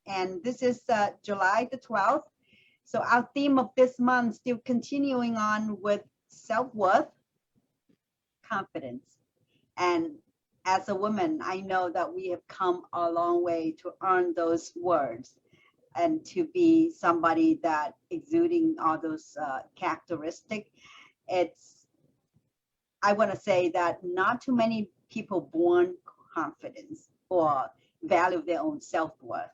and this is July the 12th. So our theme of this month, still continuing on with self-worth, confidence. And as a woman, I know that we have come a long way to earn those words and to be somebody that exuding all those characteristics. I want to say that not too many people born confidence or value their own self-worth.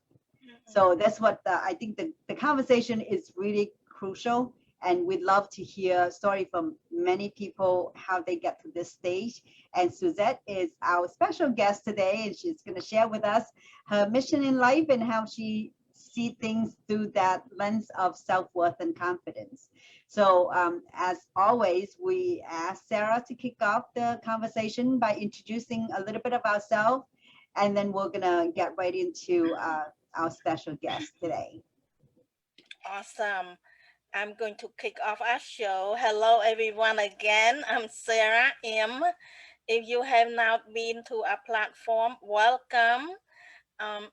So that's what I think the conversation is really crucial, and we'd love to hear a story from many people, how they get to this stage. And Suzette is our special guest today, and she's going to share with us her mission in life and how she sees things through that lens of self-worth and confidence. So as always, we ask Sarah to kick off the conversation by introducing a little bit of ourselves, and then we're going to get right into our special guest today. Awesome. I'm going to kick off our show. Hello, everyone, again. I'm Sarah M. If you have not been to our platform, welcome. I'm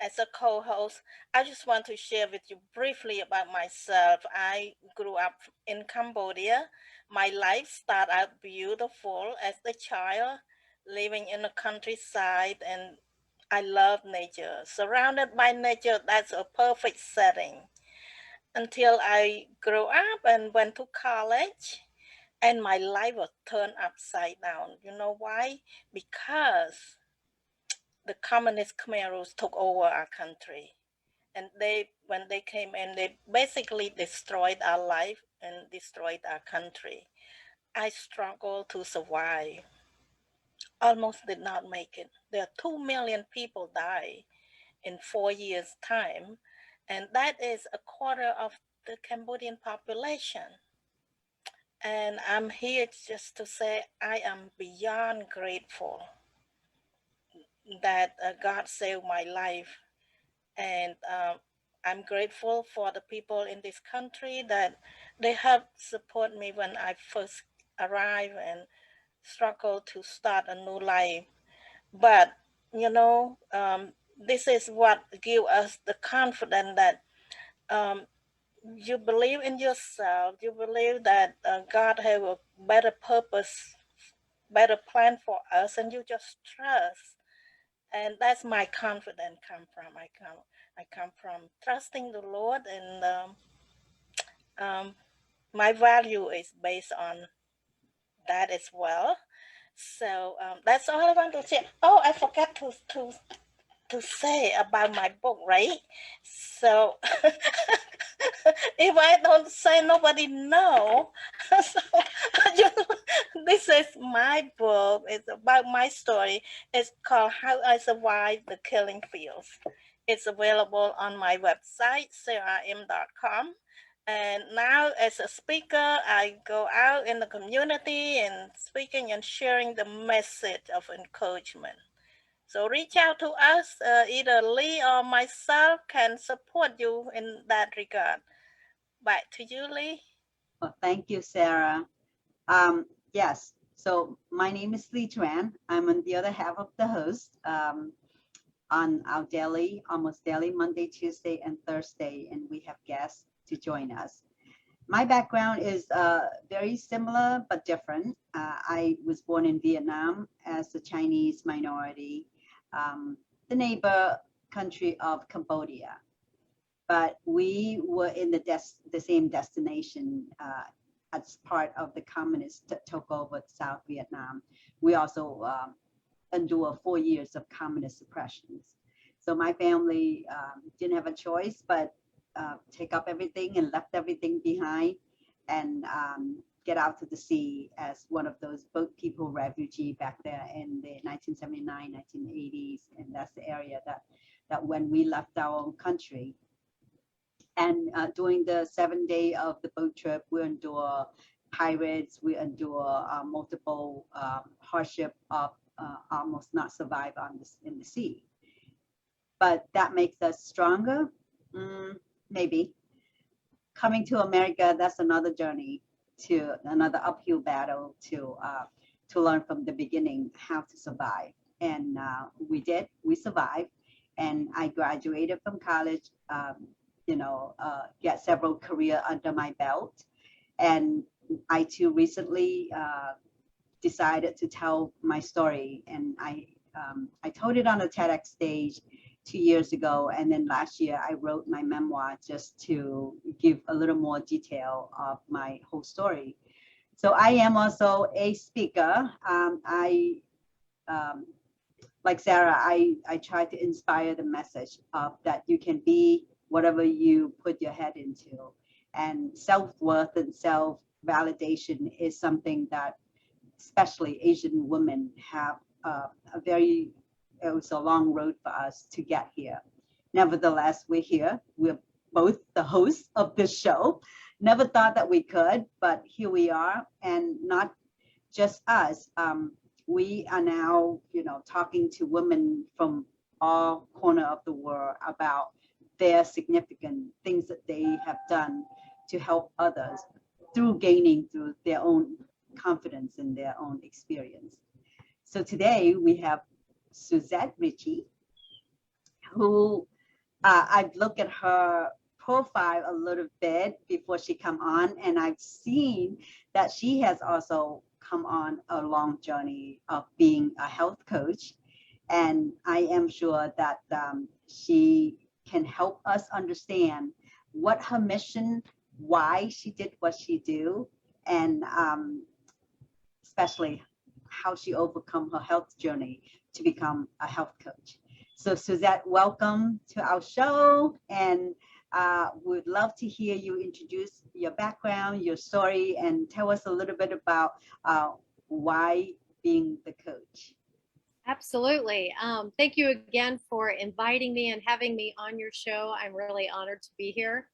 as a co-host, I just want to share with you briefly about myself. I grew up in Cambodia. My life started out beautiful as a child, living in the countryside, and I love nature. Surrounded by nature, that's a perfect setting. Until I grew up and went to college, and my life was turned upside down. You know why? Because the communist Khmer Rouge took over our country. And when they came in, they basically destroyed our life and destroyed our country. I struggled to survive. Almost did not make it. There are 2 million people die in 4 years' time, and that is a quarter of the Cambodian population. And I'm here just to say I am beyond grateful that God saved my life. And I'm grateful for the people in this country that they helped support me when I first arrived and struggled to start a new life. But, this is what gives us the confidence that you believe in yourself. You believe that God has a better purpose, better plan for us, and you just trust. And that's my confidence come from. I come from trusting the Lord, and my value is based on that as well. So that's all I want to say. Oh, I forgot to say about my book, right? So if I don't say, nobody know. So this is my book. It's about my story. It's called How I Survived the Killing Fields. It's available on my website, sarahim.com. And now as a speaker, I go out in the community and speaking and sharing the message of encouragement. So reach out to us, either Lee or myself can support you in that regard. Back to you, Lee. Well, thank you, Sarah. Yes, so my name is Lea Tran. I'm on the other half of the host on our daily, almost daily, Monday, Tuesday, and Thursday, and we have guests to join us. My background is very similar but different. I was born in Vietnam as a Chinese minority, the neighbor country of Cambodia. But we were in the same destination as part of the communists that took over South Vietnam. We also endured 4 years of communist suppressions. So my family didn't have a choice but take up everything and left everything behind and get out to the sea as one of those boat people refugee back there in the 1979, 1980s. And that's the area that when we left our own country. And during the 7 day of the boat trip, we endure pirates, we endure multiple hardship of almost not survive in the sea. But that makes us stronger, maybe. Coming to America, that's another journey, to another uphill battle to learn from the beginning how to survive. And we survived. and I graduated from college, get several career under my belt. And I too recently decided to tell my story, and I told it on a TEDx stage 2 years ago, and then last year I wrote my memoir just to give a little more detail of my whole story. So I am also a speaker. Like Sarah, I try to inspire the message of that you can be whatever you put your head into, and self-worth and self-validation is something that especially Asian women have it was a long road for us to get here. Nevertheless, we're here. We're both the hosts of this show. Never thought that we could, but here we are. And not just us. We are now, talking to women from all corner of the world about their significant things that they have done to help others through their own confidence in their own experience. So today we have Suzette Richie, who I've looked at her profile a little bit before she come on, and I've seen that she has also come on a long journey of being a health coach. And I am sure that she can help us understand what her mission, why she did what she do, and especially how she overcome her health journey to become a health coach. So Suzette, welcome to our show, and we'd love to hear you introduce your background, your story, and tell us a little bit about why being the coach. Absolutely. Thank you again for inviting me and having me on your show. I'm really honored to be here.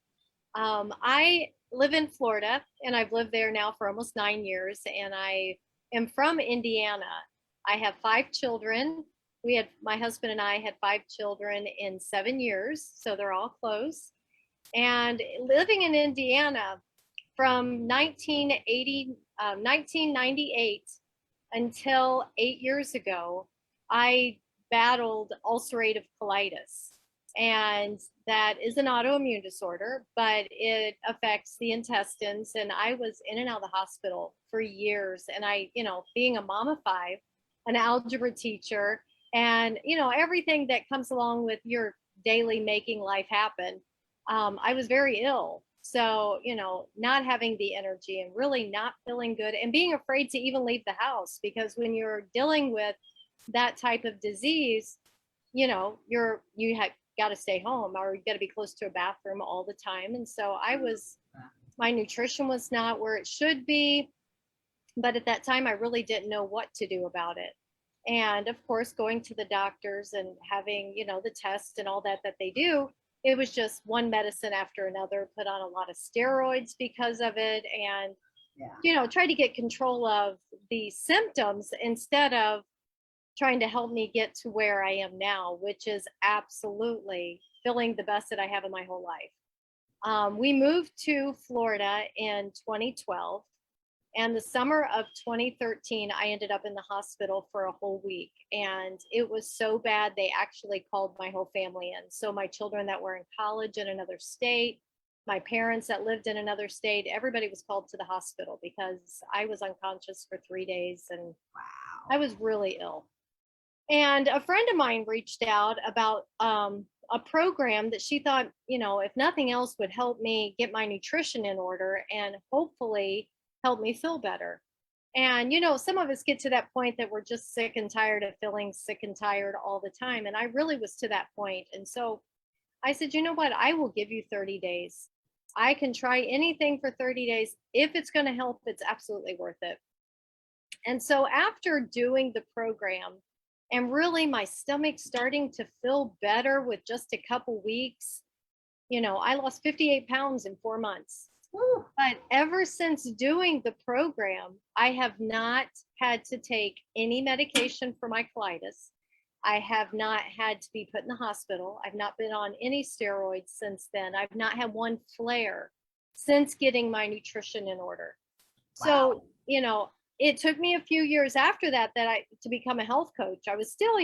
I live in Florida, and I've lived there now for almost 9 years, and I am from Indiana. I have 5 children. My husband and I had 5 children in 7 years, so they're all close. And living in Indiana from 1998 until 8 years ago, I battled ulcerative colitis. And that is an autoimmune disorder, but it affects the intestines. And I was in and out of the hospital for years. And I, being a mom of 5, an algebra teacher, and, everything that comes along with your daily making life happen, I was very ill. So, not having the energy and really not feeling good and being afraid to even leave the house, because when you're dealing with that type of disease, you have got to stay home, or you got to be close to a bathroom all the time. And so my nutrition was not where it should be. But at that time, I really didn't know what to do about it. And of course, going to the doctors and having, the tests and all that they do, it was just one medicine after another, put on a lot of steroids because of it. And, try to get control of the symptoms instead of trying to help me get to where I am now, which is absolutely feeling the best that I have in my whole life. We moved to Florida in 2012. And the summer of 2013, I ended up in the hospital for a whole week. And it was so bad, they actually called my whole family in. So my children that were in college in another state, my parents that lived in another state, everybody was called to the hospital because I was unconscious for 3 days, and I was really ill. And a friend of mine reached out about a program that she thought, if nothing else, would help me get my nutrition in order and hopefully help me feel better. And, some of us get to that point that we're just sick and tired of feeling sick and tired all the time. And I really was to that point. And so I said, you know what? I will give you 30 days. I can try anything for 30 days. If it's going to help, it's absolutely worth it. And so after doing the program and really my stomach starting to feel better with just a couple weeks, I lost 58 pounds in 4 months. But ever since doing the program, I have not had to take any medication for my colitis. I have not had to be put in the hospital. I've not been on any steroids since then. I've not had one flare since getting my nutrition in order. Wow. So, it took me a few years after that to become a health coach. I was still,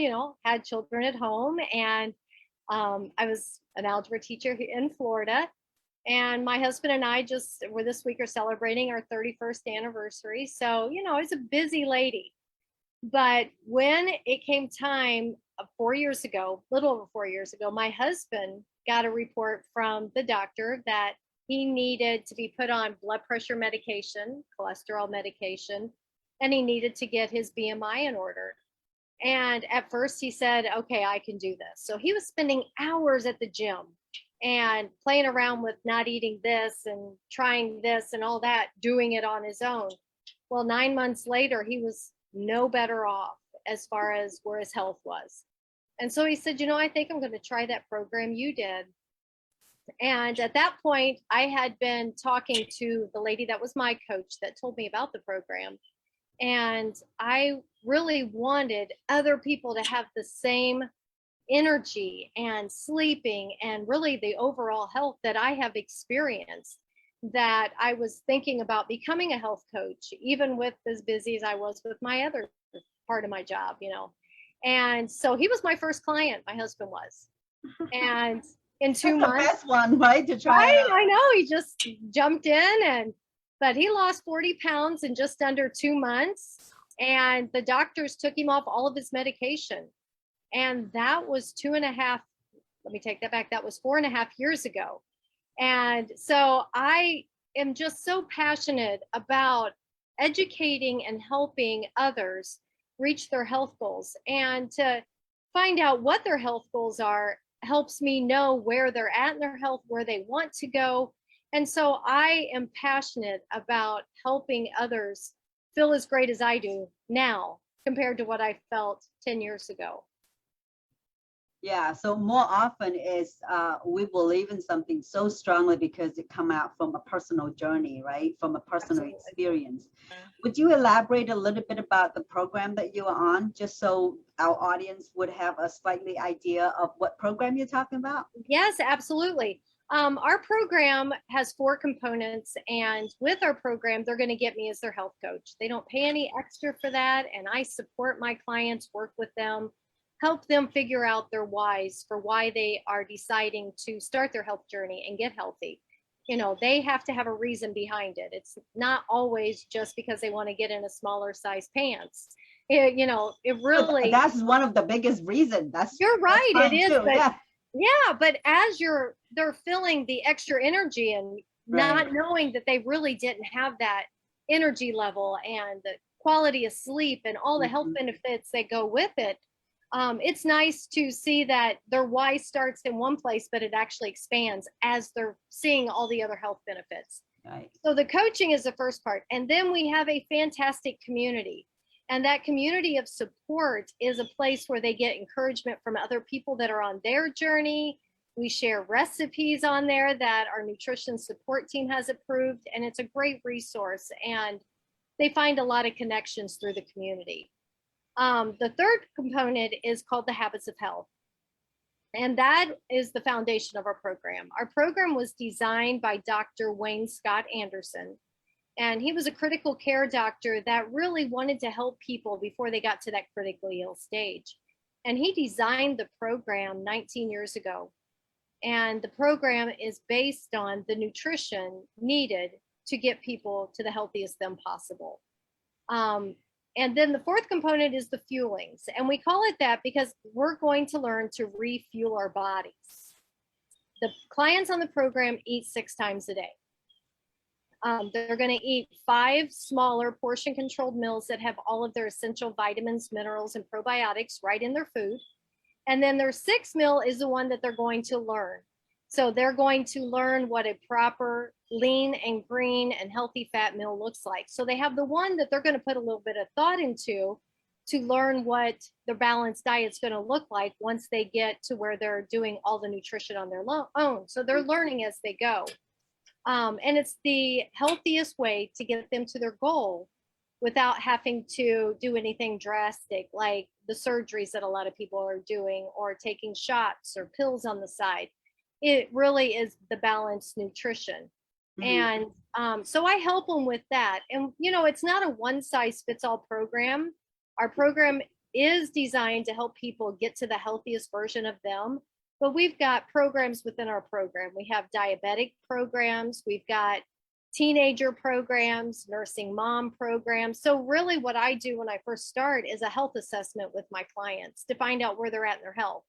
had children at home, and I was an algebra teacher in Florida, and my husband and I just were this week are celebrating our 31st anniversary. So, I was a busy lady. But when it came time 4 years ago, little over 4 years ago, my husband got a report from the doctor that he needed to be put on blood pressure medication, cholesterol medication, and he needed to get his BMI in order. And at first he said, okay, I can do this. So he was spending hours at the gym and playing around with not eating this and trying this and all that, doing it on his own. Well, 9 months later, he was no better off as far as where his health was. And so he said, I think I'm going to try that program you did. And at that point, I had been talking to the lady that was my coach that told me about the program. And I really wanted other people to have the same energy and sleeping and really the overall health that I have experienced, that I was thinking about becoming a health coach, even with as busy as I was with my other part of my job, And so he was my first client, my husband was. And in 2 months. The best one, right? To try. Right, I know. He just jumped in, but he lost 40 pounds in just under 2 months. And the doctors took him off all of his medication. And that was 2.5, let me take that back. That was 4.5 years ago. And so I am just so passionate about educating and helping others reach their health goals. And to find out what their health goals are helps me know where they're at in their health, where they want to go. And so I am passionate about helping others feel as great as I do now compared to what I felt 10 years ago. Yeah, so more often is we believe in something so strongly because it come out from a personal journey, right? From a personal Absolutely. experience. Would you elaborate a little bit about the program that you are on, just so our audience would have a slightly idea of what program you're talking about? Yes, absolutely. Our program has 4 components, and with our program, they're going to get me as their health coach. They don't pay any extra for that, and I support my clients, work with them, help them figure out their whys for why they are deciding to start their health journey and get healthy. They have to have a reason behind it. It's not always just because they want to get in a smaller size pants. It really. That's one of the biggest reasons. You're right. It is. Too. But yeah, but as they're feeling the extra energy and not knowing that they really didn't have that energy level and the quality of sleep and all the health benefits that go with it. It's nice to see that their why starts in one place, but it actually expands as they're seeing all the other health benefits. Right. So the coaching is the first part. And then we have a fantastic community. And that community of support is a place where they get encouragement from other people that are on their journey. We share recipes on there that our nutrition support team has approved. And it's a great resource. And they find a lot of connections through the community. The third component is called the Habits of Health. And that is the foundation of our program. Our program was designed by Dr. Wayne Scott Anderson. And he was a critical care doctor that really wanted to help people before they got to that critically ill stage. And he designed the program 19 years ago. And the program is based on the nutrition needed to get people to the healthiest them possible. And then the fourth component is the fuelings. And we call it that because we're going to learn to refuel our bodies. The clients on the program eat 6 times a day. They're going to eat 5 smaller portion controlled meals that have all of their essential vitamins, minerals, and probiotics right in their food. And then their 6th meal is the one that they're going to learn. So they're going to learn what a proper lean and green and healthy fat meal looks like. So they have the one that they're going to put a little bit of thought into to learn what their balanced diet's going to look like once they get to where they're doing all the nutrition on their own. So they're learning as they go. And it's the healthiest way to get them to their goal without having to do anything drastic like the surgeries that a lot of people are doing or taking shots or pills on the side. It really is the balanced nutrition. And so I help them with that. And, it's not a one-size-fits-all program. Our program is designed to help people get to the healthiest version of them. but we've got programs within our program. We have diabetic programs, we've got teenager programs, nursing mom programs. So really what I do when I first start is a health assessment with my clients to find out where they're at in their health,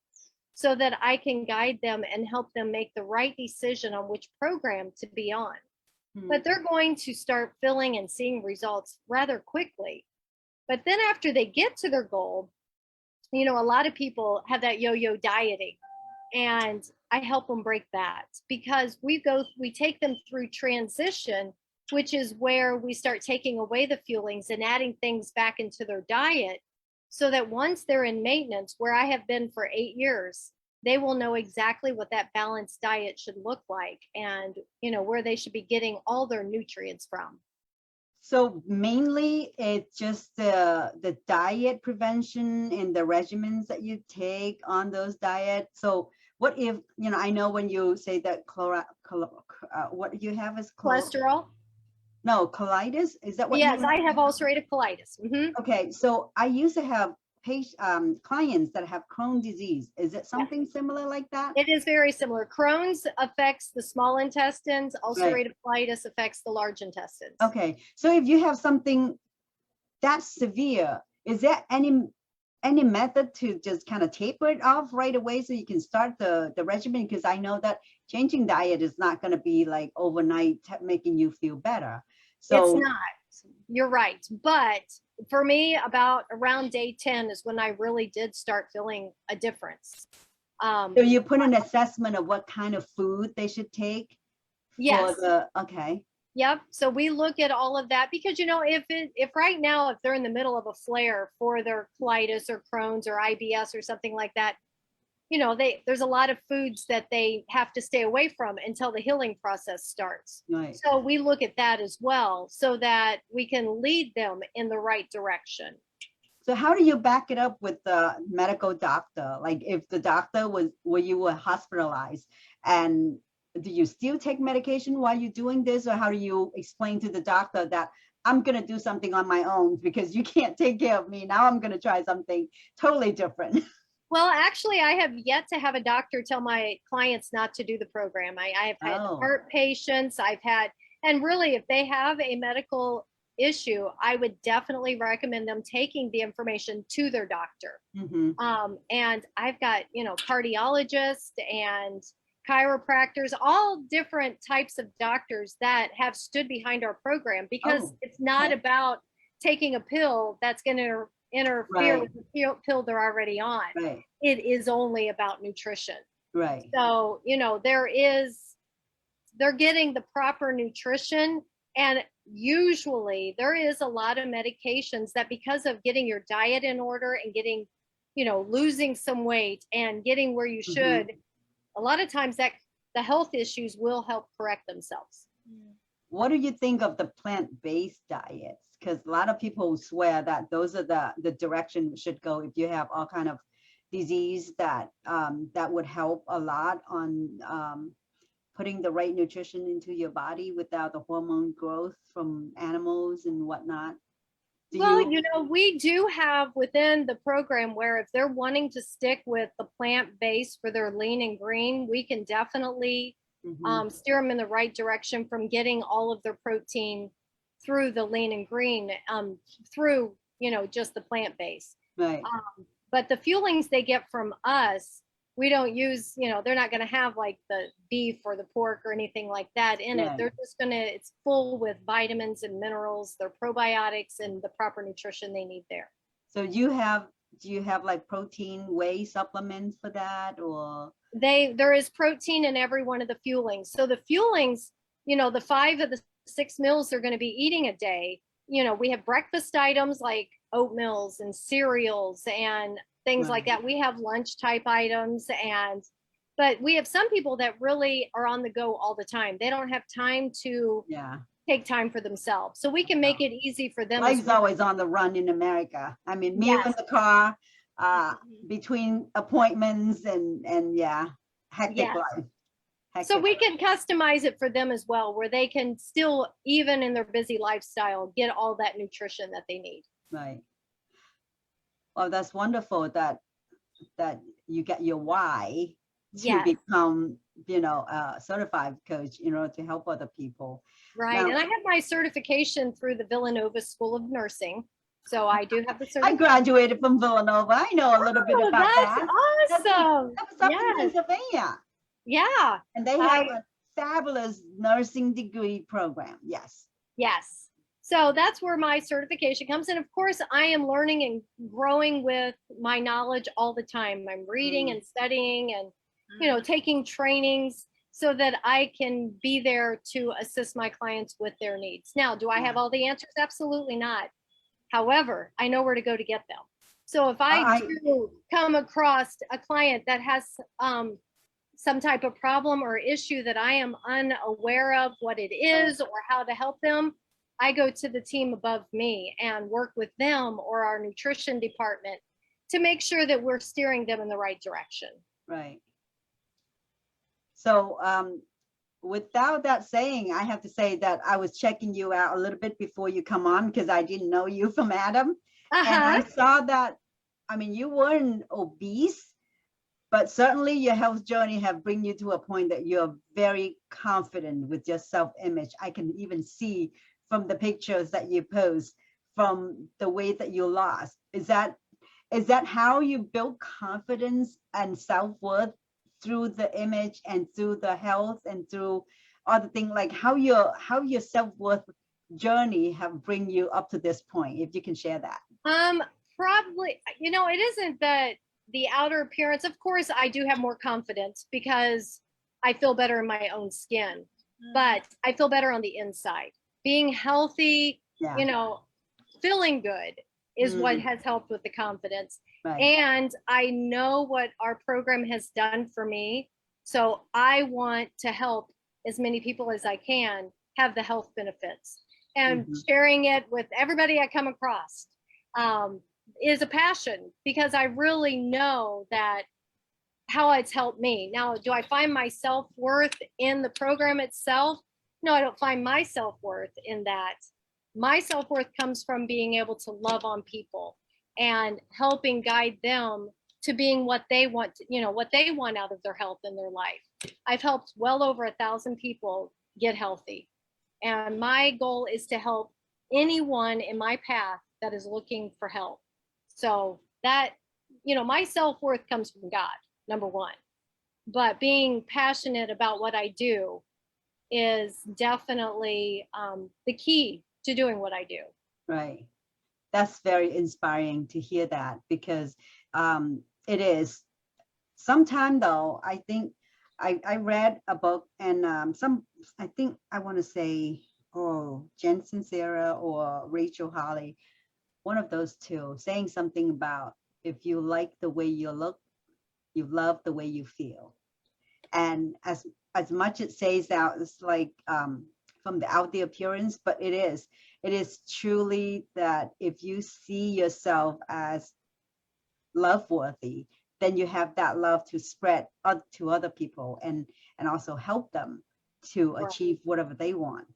so that I can guide them and help them make the right decision on which program to be on. But they're going to start feeling and seeing results rather quickly. But then after they get to their goal, you know, a lot of people have that yo-yo dieting, and I help them break that, because we take them through transition, which is where we start taking away the fuelings and adding things back into their diet, so that once they're in maintenance, where I have been for 8 years, they will know exactly what that balanced diet should look like, and, you know, where they should be getting all their nutrients from. So mainly it's just the diet prevention and the regimens that you take on those diets. So what if, you know, I know when you say that what you have is Cholesterol? No, colitis? Is that what Yes, you I have ulcerative colitis. Okay, so I used to have clients that have Crohn's disease. Is it something similar like that? It is very similar. Crohn's affects the small intestines. Ulcerative colitis affects the large intestines. Okay, so if you have something that severe, is there any method to just kind of taper it off right away so you can start the regimen? Because I know that changing diet is not going to be like overnight making you feel better. So it's not. You're right. But for me, about around day 10 is when I really did start feeling a difference. So you put an assessment of what kind of food they should take? Yes. Okay. Yep. So we look at all of that, because, you know, if right now, if they're in the middle of a flare for their colitis or Crohn's or IBS or something like that, you know, there's a lot of foods that they have to stay away from until the healing process starts. Right. So we look at that as well, so that we can lead them in the right direction. So how do you back it up with the medical doctor? Like if the doctor where you were hospitalized, and do you still take medication while you're doing this? Or how do you explain to the doctor that I'm going to do something on my own because you can't take care of me? Now I'm going to try something totally different. Well, actually, I have yet to have a doctor tell my clients not to do the program. I have had heart patients, and really, if they have a medical issue, I would definitely recommend them taking the information to their doctor. And I've got, you know, cardiologists and chiropractors, all different types of doctors that have stood behind our program, because it's not about taking a pill that's going to interfere with the pill they're already on. It is only about nutrition. So, you know, they're getting the proper nutrition, and usually there is a lot of medications that, because of getting your diet in order and getting, you know, losing some weight and getting where you should, a lot of times that the health issues will help correct themselves. What do you think of the plant-based diets? Because a lot of people swear that those are the direction we should go if you have all kind of disease, that that would help a lot on putting the right nutrition into your body without the hormone growth from animals and whatnot. You know, we do have within the program where if they're wanting to stick with the plant-based for their lean and green, we can definitely steer them in the right direction from getting all of their protein through the lean and green, through, you know, just the plant-based. But the fuelings they get from us, we don't use, you know, they're not going to have like the beef or the pork or anything like that in it. They're just going to, it's full with vitamins and minerals, they're probiotics, and the proper nutrition they need there. So do you have like protein whey supplements for that, or? There is protein in every one of the fuelings. So the fuelings, you know, the 5 of the 6 meals they're going to be eating a day, you know, we have breakfast items like oatmeals and cereals and things like that. We have lunch type items, but we have some people that really are on the go all the time. They don't have time to take time for themselves. So we can make it easy for them. Life's always on the run in America. I mean, me in the car, between appointments and hectic life. So we can customize it for them as well, where they can still, even in their busy lifestyle, get all that nutrition that they need. Well, that's wonderful that you get your why to Yes. become, a certified coach in order to help other people. Right. Now, and I have my certification through the Villanova School of Nursing. So I do have the I certification. graduated from Villanova. I know a little bit Oh, about that's that. awesome. That was up in Yes. Pennsylvania. Yeah. And they have a fabulous nursing degree program. Yes. Yes. So that's where my certification comes. And of course, I am learning and growing with my knowledge all the time. I'm reading and studying and, taking trainings so that I can be there to assist my clients with their needs. Now, do I have all the answers? Absolutely not. However, I know where to go to get them. So if I do come across a client that has some type of problem or issue that I am unaware of what it is or how to help them, I go to the team above me and work with them or our nutrition department to make sure that we're steering them in the right direction. Right. So without that saying, I have to say that I was checking you out a little bit before you come on because I didn't know you from Adam. And I saw that, you weren't obese, but certainly your health journey have bring you to a point that you're very confident with your self-image. I can even see from the pictures that you post, from the weight that you lost. Is that how you build confidence and self-worth, through the image and through the health and through other things, like how your self-worth journey have bring you up to this point, if you can share that? Probably, it isn't that the outer appearance. Of course, I do have more confidence because I feel better in my own skin, but I feel better on the inside. Being healthy, feeling good is what has helped with the confidence. Right. And I know what our program has done for me. So I want to help as many people as I can have the health benefits, and sharing it with everybody I come across is a passion, because I really know that how it's helped me. Now, do I find my self-worth in the program itself? No, I don't find my self-worth in that. My self-worth comes from being able to love on people and helping guide them to being what they want, what they want out of their health in their life. I've helped well over 1,000 people get healthy. And my goal is to help anyone in my path that is looking for help. So that, my self-worth comes from God, number one. But being passionate about what I do is definitely the key to doing what I do. Right. That's very inspiring to hear that, because it is. Sometime though, I think I read a book, and I think I want to say, Jen Sincera or Rachel Holly, one of those two, saying something about, if you like the way you look, you love the way you feel. And as much it says that it's like from the out the appearance, but it is truly that if you see yourself as love worthy, then you have that love to spread to other people and also help them to achieve whatever they want.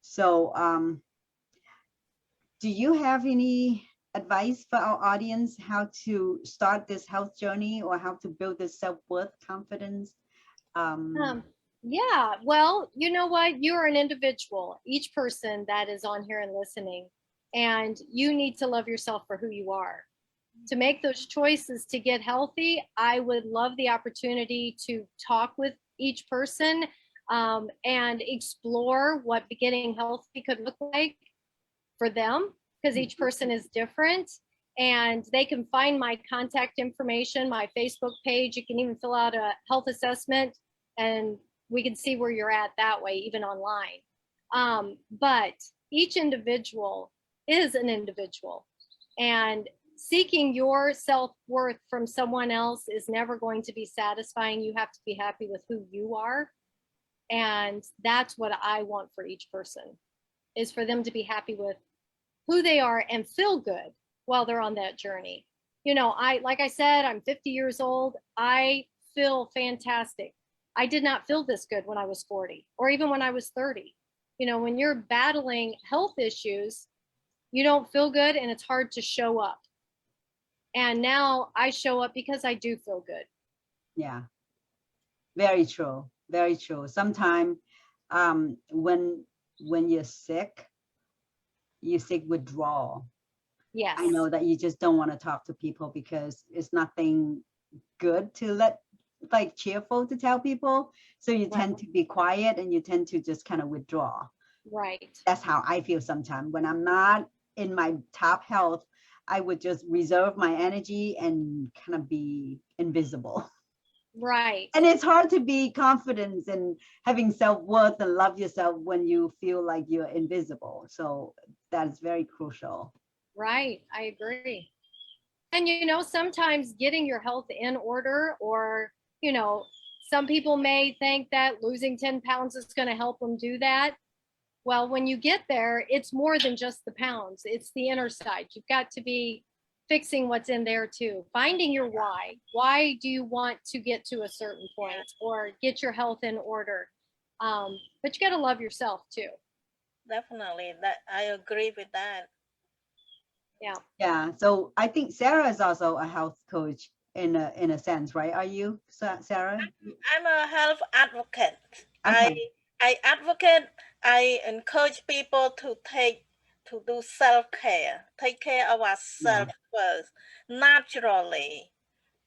So do you have any advice for our audience, how to start this health journey or how to build this self-worth, confidence? Yeah, well, you know what? You're an individual, each person that is on here and listening, and you need to love yourself for who you are. To make those choices to get healthy, I would love the opportunity to talk with each person and explore what getting healthy could look like for them, because each person is different. And they can find my contact information, my Facebook page. You can even fill out a health assessment, and we can see where you're at that way, even online. But each individual is an individual, and seeking your self-worth from someone else is never going to be satisfying. You have to be happy with who you are. And that's what I want for each person, is for them to be happy with who they are and feel good while they're on that journey. Like I said, I'm 50 years old. I feel fantastic. I did not feel this good when I was 40 or even when I was 30. When you're battling health issues, you don't feel good and it's hard to show up. And now I show up because I do feel good. Yeah. Very true. Very true. Sometimes when you're sick, you seek withdrawal. Yes. I know that you just don't want to talk to people because it's nothing good to like cheerful to tell people. So you tend to be quiet and you tend to just kind of withdraw. Right. That's how I feel sometimes. When I'm not in my top health, I would just reserve my energy and kind of be invisible. Right. And it's hard to be confident and having self-worth and love yourself when you feel like you're invisible. So that's very crucial. Right. I agree. And, you know, sometimes getting your health in order, or, you know, some people may think that losing 10 pounds is going to help them do that. Well, when you get there, it's more than just the pounds. It's the inner side. You've got to be fixing what's in there too. Finding your why. Why do you want to get to a certain point or get your health in order? But you got to love yourself too. Definitely, that I agree with that. Yeah. Yeah. So I think Sarah is also a health coach in a sense, right? Are you, Sarah? I'm a health advocate. Okay. I advocate. I encourage people to do self-care, take care of ourselves first, naturally,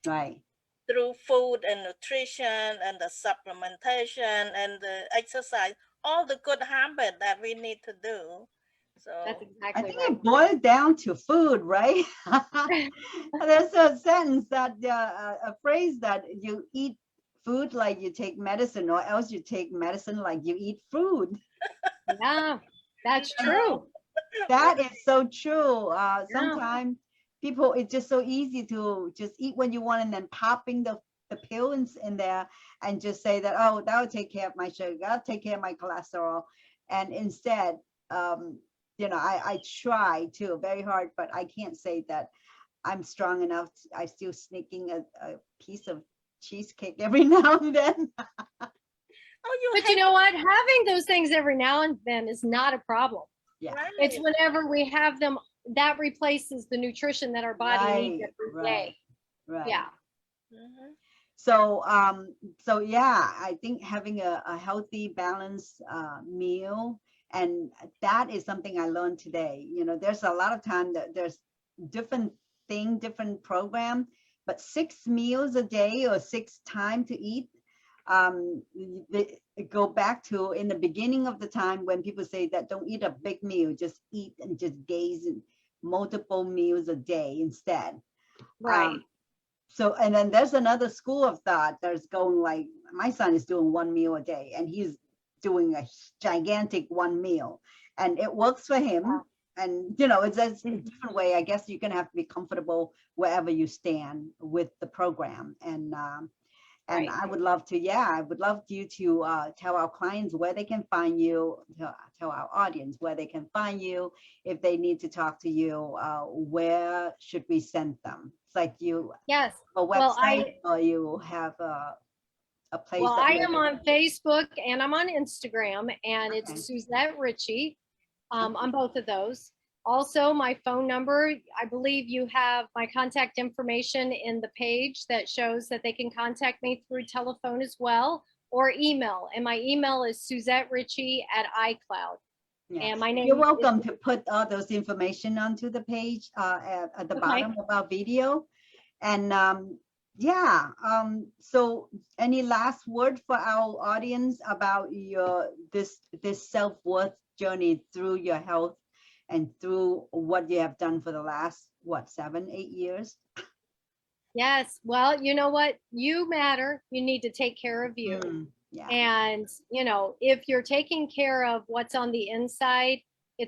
Right. through food and nutrition and the supplementation and the exercise, all the good habits that we need to do. So That's I exactly think right. it boils down to food, right? There's a sentence that a phrase that you eat food like you take medicine, or else you take medicine like you eat food. Yeah, that's true. That is so true. Yeah. Sometimes people, it's just so easy to just eat when you want and then popping the pills in there and just say that, oh, that will take care of my sugar, that'll take care of my cholesterol. And instead, you know, I try to very hard, but I can't say that I'm strong enough. I still sneaking a piece of cheesecake every now and then. Oh, But you know what? Having those things every now and then is not a problem. Yeah. right. It's whenever we have them that replaces the nutrition that our body needs every day. Right. Yeah. Mhm. So yeah, I think having a healthy, balanced meal, and that is something I learned today. You know, there's a lot of time that there's different different program, but 6 meals a day or 6 time to eat. They go back to in the beginning of the time when people say that don't eat a big meal, just eat and just gaze in multiple meals a day instead. Right. So, and then there's another school of thought that's going like, my son is doing 1 meal a day and he's doing a gigantic 1 meal and it works for him. Wow. And, you know, it's a different way. I guess you're going to have to be comfortable wherever you stand with the program. And Right. I would love to, I would love you to tell our clients where they can find you, tell our audience where they can find you. If they need to talk to you, where should we send them? It's like you, Yes. a website, Well, or you have a place. Well, that I they am can- on Facebook and I'm on Instagram, and Okay. it's Suzette Richie on both of those. Also, my phone number, I believe you have my contact information in the page that shows that they can contact me through telephone as well, or email. And my email is SuzetteRichie@iCloud. Yeah. And my name You're welcome to put all those information onto the page at the Okay. bottom of our video. And so any last word for our audience about your this self-worth journey through your health and through what you have done for the last 7-8 years? Yes. Well, you know what? You matter. You need to take care of you. Yeah. And, you know, if you're taking care of what's on the inside,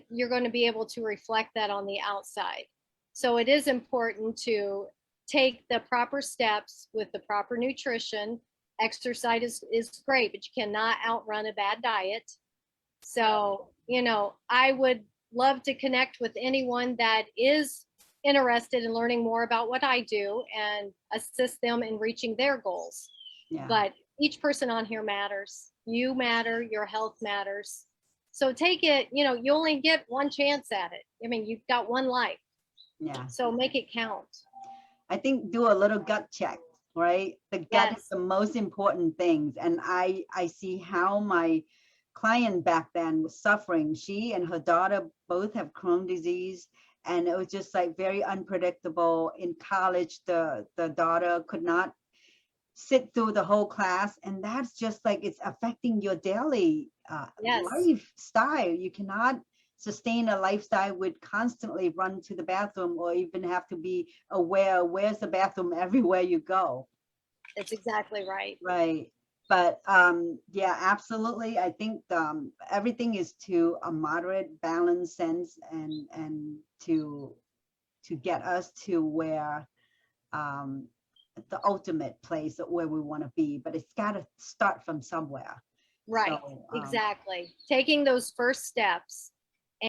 you're going to be able to reflect that on the outside. So it is important to take the proper steps with the proper nutrition. Exercise is great, but you cannot outrun a bad diet. So, you know, I would love to connect with anyone that is interested in learning more about what I do and assist them in reaching their goals. Yeah. But each person on here matters. You matter, your health matters. So take it, you know, you only get one chance at it. I mean, you've got one life. Yeah. So make it count. I think do a little gut check. right? The gut is Yes. the most important things. And I see how my client back then was suffering. She and her daughter both have Crohn's disease. And it was just like very unpredictable. In college, the daughter could not sit through the whole class. And that's just like, it's affecting your daily Yes. lifestyle. You cannot sustain a lifestyle with constantly run to the bathroom, or even have to be aware where's the bathroom everywhere you go. That's exactly right. Right. But yeah, absolutely. I think everything is to a moderate, balanced sense, and to get us to where the ultimate place where we want to be. But it's got to start from somewhere. Right. So, Exactly. Taking those first steps